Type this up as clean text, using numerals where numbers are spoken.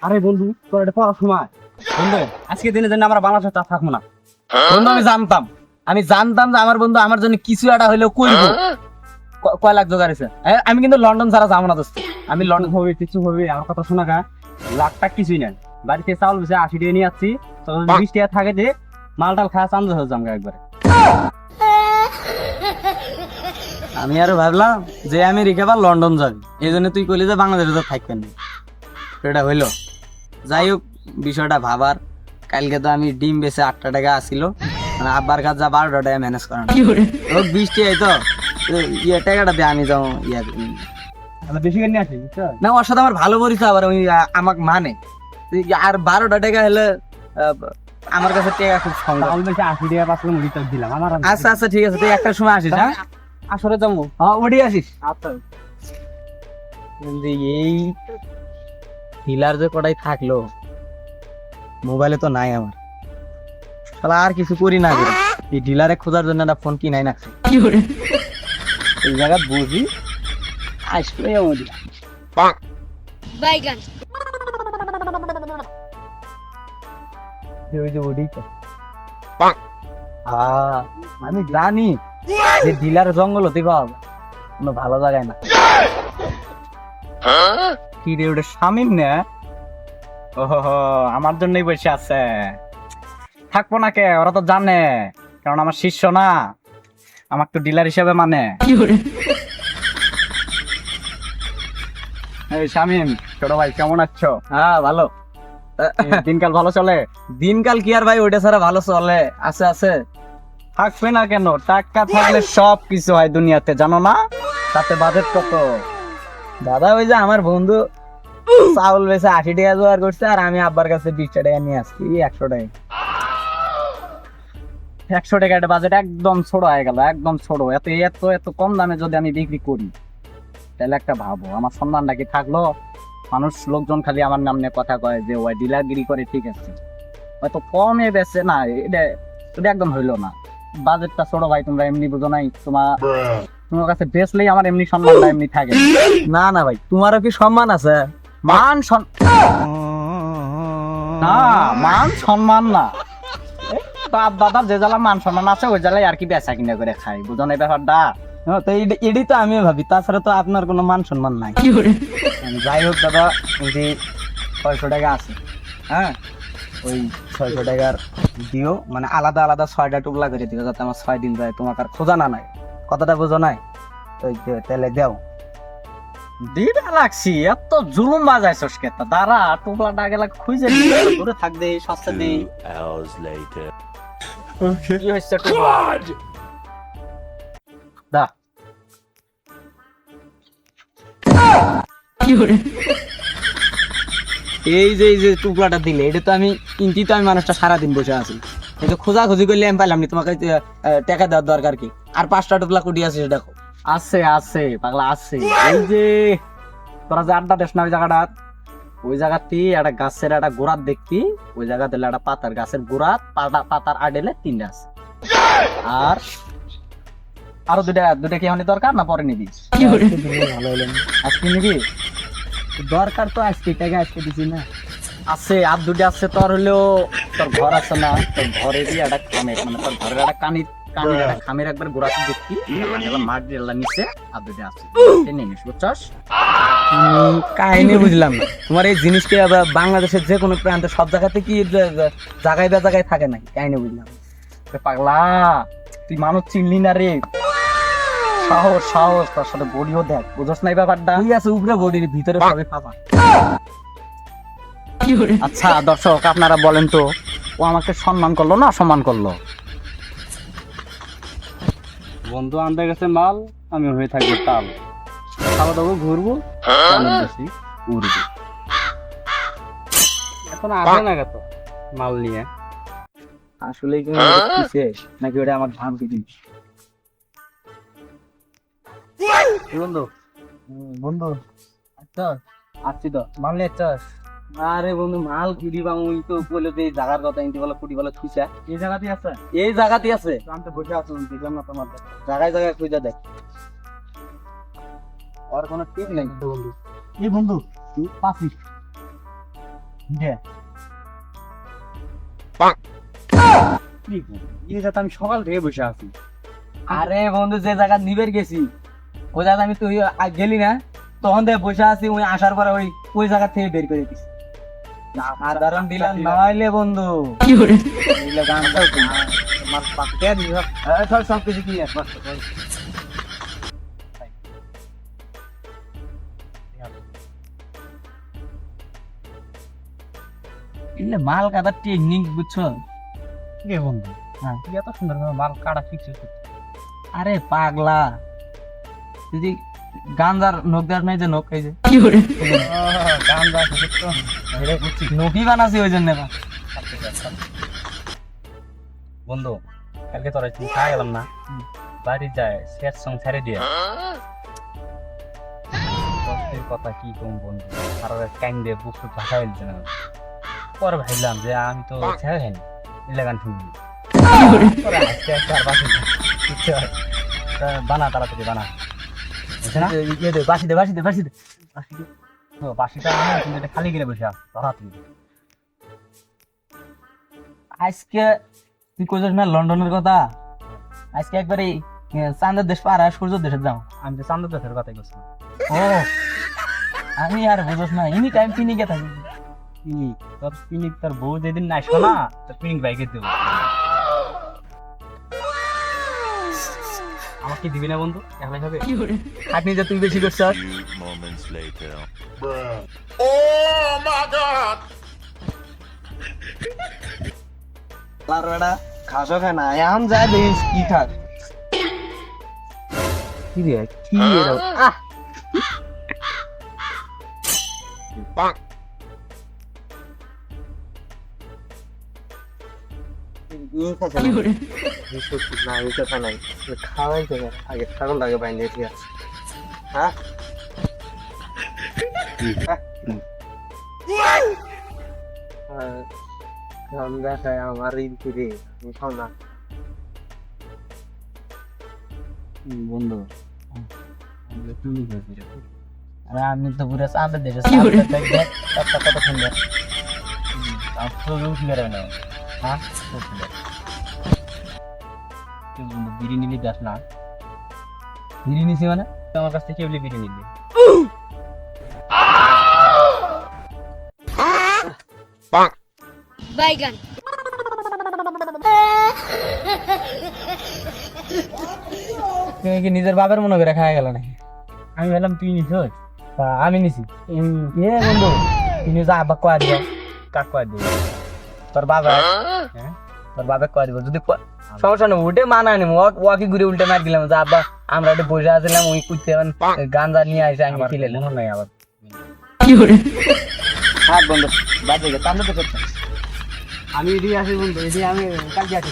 আরে বন্ধু তোর এটা পড়ার সময় বন্ধু আজকে দিনের জন্য আমরা বাংলাদেশে থাকবো না বন্ধু আমি জানতাম যে আমার বন্ধু আমার জন্য কিছু একটা হইলেও করবো। কয় লাখ জোগাড় হয়েছে? আমি কিন্তু লন্ডন ছাড়া যাবো না দোস্ত। আমি লন্ডন হবে কিছু হবে আমার কথা শোনা গা লাখ টাক কিছুই নাই বাড়িতে চাউল বেশি 80 টাকা নিয়ে আসছি তো 20 টাকা থাকে যে মালটাল খাওয়া চান্দা হয়ে যাম একবারে। আমি আরো ভাবলাম যে আমেরিকা বা লন্ডন যাবি, এই জন্য তুই কইলি যে বাংলাদেশে তো থাকবেন না। সেটা হইলো। যাই হোক, বিষয়টা ভাবার। কালকে তো আমি ডিম বেচে 8 টাকা আসিল, মানে আব্বার কাছে যা 12 টাকা ম্যানেজ করানো। 20 টাকাই তো ইয়ে টাকাটা দিয়ে আমি যাও বেশি করে নিয়ে আসি না, ওর সাথে আমার ভালো পরিচয়, আবার ওই আমাকে মানে আর 12 টাকা হলে আমার কাছে টাকা খুব সংকট। চাউল বেশি 80 টাকা 5 মুড়ি তো দিলাম আমার আচ্ছা আচ্ছা ঠিক আছে, তুই একটার সময় আসিস। হ্যাঁ আসরে যাবো ওটি আসিস। আচ্ছা কিন্তু এই হিলার যে কটাই থাকলো, মোবাইলে তো নাই আমার। শালা আর কিছু করি না করে এই ডিলারে খোঁজার জন্য একটা ফোন কিনাই না। এই জায়গা বুঝি আসলে বাইগান আমি জানি যে ডিলার জঙ্গল হতে পাওয়া কোনো ভালো জায়গায় না। কি রে ওটা শামিম না? ওহো আমার জন্যই বসে আছে। থাকবো না কে, ওরা তো জানে, কারণ আমার শিষ্য না, আমার তো ডিলার হিসেবে মানে। এই শামিম, ছোট ভাই কেমন আছো? হ্যাঁ ভালো। দিনকাল ভালো চলে? দিনকাল কি আর ভাই ওইটা ছাড়া ভালো চলে? আছে আছে। থাকবে না কেন, টাকা থাকলে সব কিছু হয় দুনিয়াতে, জানো না? তাতে বাজেট কত? দাদা ওই যে আমার বন্ধু চাউল বেচে 80 টাকা জোগাড় করছে, আর আমি আব্বার কাছে 20 টাকা নিয়ে আসছি 100 টাকা। 100 টাকা একটা বাজেট একদম ছোট হয়ে গেল, একদম ছোট। এত এত এত কম দামে যদি আমি বিক্রি করি, তাহলে একটা ভাবো আমার সম্মানটা কি থাকলো? মানুষ লোকজন খালি আমার নাম নিয়ে কথা কয় যে ওই ডিলারগিরি করে, ঠিক আছে, হয়তো কমে বেচে না, এটা এটা একদম হইলো না। বাজেটটা ছোট ভাই, তোমরা এমনি বুঝো নাই। তোমার কাছে বেচলেই আমার এমনি সম্মানটা এমনি থাকে না। না ভাই, তোমারও কি সম্মান আছে? মান না, মান সম্মান না। বাপ দাদার যে জ্বালা মান সম্মান আছে ওই জ্বালাই আর কি বেচা কিনা করে খাই, বুঝো না ব্যাপারটা? তো এটাই তো আমিও ভাবি, তাছাড়া তো আপনার কোনো মান সম্মান নাই। যাই হোক দাদা, যদি 600 টাকা আছে, হ্যাঁ ওই 600 টাকার দিও, মানে আলাদা আলাদা 6টা টুকলা করে দিও, যাতে আমার 6 দিন যায়, তোমাকে আর খোঁজা না নাই। কথাটা বুঝো নাই? তো তাহলে দেও। দিবে লাগছি, এত জুলুম বাজাইছস কেতা? দাঁড়া, টুকলাটা গেলা খুঁজে দূরে থাক দে, সস্তা দে। কি হচ্ছে টুকলা? দা এই যে টুকলাটা দিলে, এটা তো আমি কিনতে, তো আমি মানুষটা সারাদিন বসে আছি, এই তো খোঁজাখুঁজি করলে আমি পাইলাম নি। তোমাকে টাকা দেওয়ার দরকার কি? আর 5টা টুকলা কুটি আছে দেখো। আছে আছে পাগলা আছে। এই যে তোরা যে আড্ডা দেশ না ওই জায়গাটা, ওই জায়গাতে একটা গাছের একটা গোড়াত দেখতি, ওই জায়গা দিলে একটা পাতার গাছের গোড়াত, পাতার আডেলে 3টা আছে। আর আরো দুটা কি হনি দরকার না পরে নিবি? ভালো হলো আজকে নিবি? দরকার তো আজকে, টাকা আজকে দিছি না। আছে আর 2টা আছে। তোর হলেও তোর ঘর আছে না, তোর ঘরেরই একটা খামের, মানে তোর ঘরের একটা কানির একটা খামের একবার গোড়াতে দেখতি, মাঠ দিয়ে নিচে আর 2টা আছে, নিস, বুঝছস? কাহিনী বুঝলাম না তোমার এই জিনিসটা। বাংলাদেশের যে কোনো প্রান্তে সব জায়গাতে কি জায়গায় বা জায়গায় থাকে নাকি? কাহিনী বুঝলাম। পাগলা তুই মানুষ চিনলি না রে। সাহস সাহস, তার সাথে বডিও দেখ, বুঝছ না এই ব্যাপারটা? ঠিক আছে, উপরে বডির ভিতরে সবই পাবা। আচ্ছা দর্শক, আপনারা বলেন তো, ও আমাকে সম্মান করলো না অসম্মান করলো? বন্ধু আনতে গেছে মাল, আমি হয়ে থাকবো তাল, খাওয়া দাবো, ঘুরবো, উড়বো। এখন আসে না কত মাল নিয়ে? আসলে কি নাকি ওটা আমার ধান কি জিনিস? বন্ধু বন্ধু আচ্ছা, আসছি তো। মাল নিয়ে চাস? আরে বন্ধু, মাল কুড়ি বা ওই তো বলে যে জায়গার কথা ইনতে বলে কুড়ি বলে খুঁজা এই জায়গাতেই আছে। এই জায়গাতেই আছে, আমি তো বসে আছি, দেখলাম না তোমার জায়গায় জায়গায় খুঁজা দেখ। আর কোনো ঠিক নেই বন্ধু। এই বন্ধু তুই পাসি আমি সকাল থেকে বসে আছি। আরে বন্ধু যে জায়গা নিবের গেছি ওই জায়গা আমি তুই গেলি না তখন থেকে বসে আছি ওই আসার পরে ওই জায়গা থেকে বের করে দিছি সাধারণ দিলাম নইলে বন্ধু দিলে গানটাও কি? সব কিছু কি এলে মাল কাটার টেকনিক বুঝছো কে বন্ধু? হ্যাঁ। তুই এত সুন্দর ভাবে মাল কাটা শিখছিস? আরে পাগলা যদি গাঞ্জার নখ দেওয়ার নাই যে নখ এই যে গান যা শিখছো এটাই করছি। নখই বানাছি ওই জন্য বন্ধু কালকে তোরা তুমি খাওয়া গেলাম না, বাড়ি যায় শেষ সং ছেড়ে দিয়ে কষ্টের কথা কি কম বন্ধু, আর কাইন দিয়ে বুক ভাষা ফেলছে না। পরে ভাবলাম যে আমি তো ছেড়ে খাইনি, এলে গান শুনবি। পরে হাসতে হাসতে আর বাসি না। বুঝছো? তা বানা তাড়াতাড়ি বানা, বুঝছে না? বাসি দে বাসি দে বাসি দে তো বাসিটা আনো, কিন্তু এটা খালি গিরে বসে আস ধরা তুমি। আজকে তুই কইছিস না লন্ডনের কথা, আজকে একবারে চাঁদের দেশ পার আর সূর্য দেশে যাও। আমি তো চান্দর দেশের কথাই করছিলাম। ও আমি আর বুঝছ না এনি টাইম পিনিকে থাকি। পিনিক তোর পিনিক, তোর বউ যেদিন না আসবো না তোর পিনিক বাইকে দেবো। আমাকে দিবি না বন্ধু, একলাই হবে? খাটনি যে তুই বেশি করছিস। Few moments later. লারওয়াড়া খাসো খানা আম যা দেখিস কি খাস কি রে কি এর আহ বন্ধু আরে আমি তো পুরো চাঁদের দেশে কত সুন্দর হ্যাঁ তুই বন্ধু বিড়ি নিলি যাস না, বিড়ি নিছি মানে তুই আমার কাছ থেকে কেবলি বিড়ি নিলি। বাইগান তুমি কি নিজের বাবার মনে করে খাওয়া গেল নাকি? আমি ভাবলাম তুই নিস, আমি নিছি এ বন্ধু তুমি যা আব্বা কয়া দিবা কাক কয় দিবি। তোর বাবা হ্যাঁ তোর বাবা কয়া দিব যদি সমস্যা নেই ওটে মানা নিম ওয়াকি ঘুরে উল্টে মার দিলাম যে আব্বা আমরা একটু বসে আসলাম ওই কুইতে গাঞ্জা নিয়ে আসে আমি আমার খিলে মনে নাই আবার। হাত বন্ধু বাদ দিকে তাহলে তো করছে আমি এদিকে আসি বন্ধু, এদিকে আমি কালকে আসি।